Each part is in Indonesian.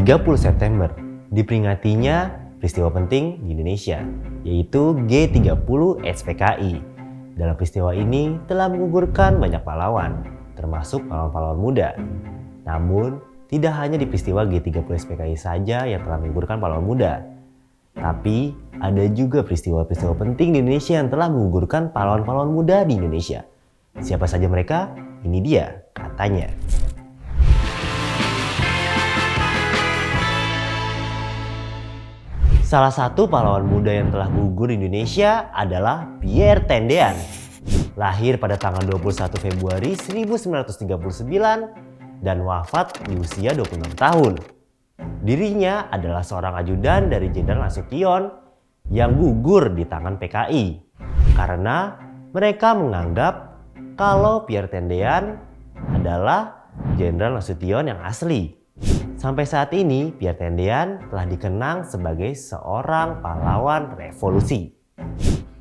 30 September diperingatinya peristiwa penting di Indonesia, yaitu G30 SPKI. Dalam peristiwa ini telah menggugurkan banyak pahlawan, termasuk pahlawan-pahlawan muda. Namun, tidak hanya di peristiwa G30 SPKI saja yang telah menggugurkan pahlawan muda, tapi ada juga peristiwa-peristiwa penting di Indonesia yang telah menggugurkan pahlawan-pahlawan muda di Indonesia. Siapa saja mereka? Ini dia katanya. Salah satu pahlawan muda yang telah gugur di Indonesia adalah Pierre Tendean. Lahir pada tanggal 21 Februari 1939 dan wafat di usia 26 tahun. Dirinya adalah seorang ajudan dari Jenderal Nasution yang gugur di tangan PKI karena mereka menganggap kalau Pierre Tendean adalah Jenderal Nasution yang asli. Sampai saat ini, Pierre Tendean telah dikenang sebagai seorang pahlawan revolusi.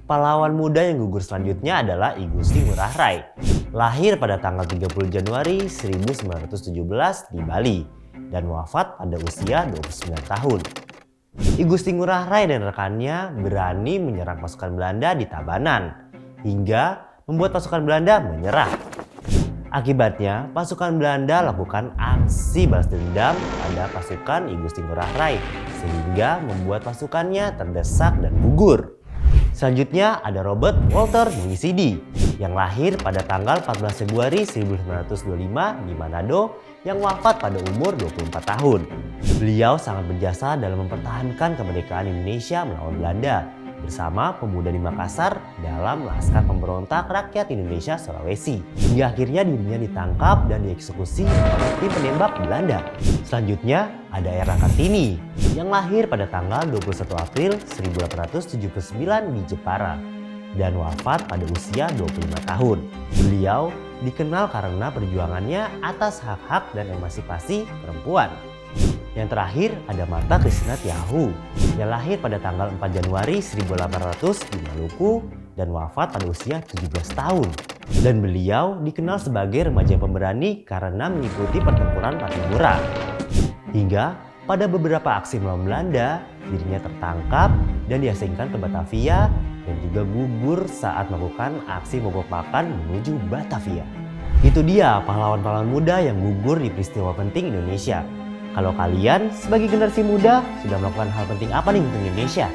Pahlawan muda yang gugur selanjutnya adalah I Gusti Ngurah Rai. Lahir pada tanggal 30 Januari 1917 di Bali dan wafat pada usia 29 tahun. I Gusti Ngurah Rai dan rekannya berani menyerang pasukan Belanda di Tabanan hingga membuat pasukan Belanda menyerah. Akibatnya, pasukan Belanda lakukan aksi balas dendam pada pasukan I Gusti Ngurah Rai sehingga membuat pasukannya terdesak dan gugur. Selanjutnya ada Robert Walter Munisidi yang lahir pada tanggal 14 Februari 1925 di Manado yang wafat pada umur 24 tahun. Beliau sangat berjasa dalam mempertahankan kemerdekaan Indonesia melawan Belanda bersama pemuda di Makassar dalam Laskar Pemberontak Rakyat Indonesia Sulawesi. Hingga akhirnya dirinya ditangkap dan dieksekusi oleh tim penembak Belanda. Selanjutnya ada Era Kartini yang lahir pada tanggal 21 April 1879 di Jepara dan wafat pada usia 25 tahun. Beliau dikenal karena perjuangannya atas hak-hak dan emansipasi perempuan. Yang terakhir ada Martha Christina Tiahu yang lahir pada tanggal 4 Januari 1800 di Maluku dan wafat pada usia 17 tahun. Dan beliau dikenal sebagai remaja pemberani karena mengikuti pertempuran Patibura. Hingga pada beberapa aksi melawan Belanda, dirinya tertangkap dan diasingkan ke Batavia dan juga gugur saat melakukan aksi mogok makan menuju Batavia. Itu dia pahlawan-pahlawan muda yang gugur di peristiwa penting Indonesia. Kalau kalian sebagai generasi muda sudah melakukan hal penting apa nih untuk Indonesia?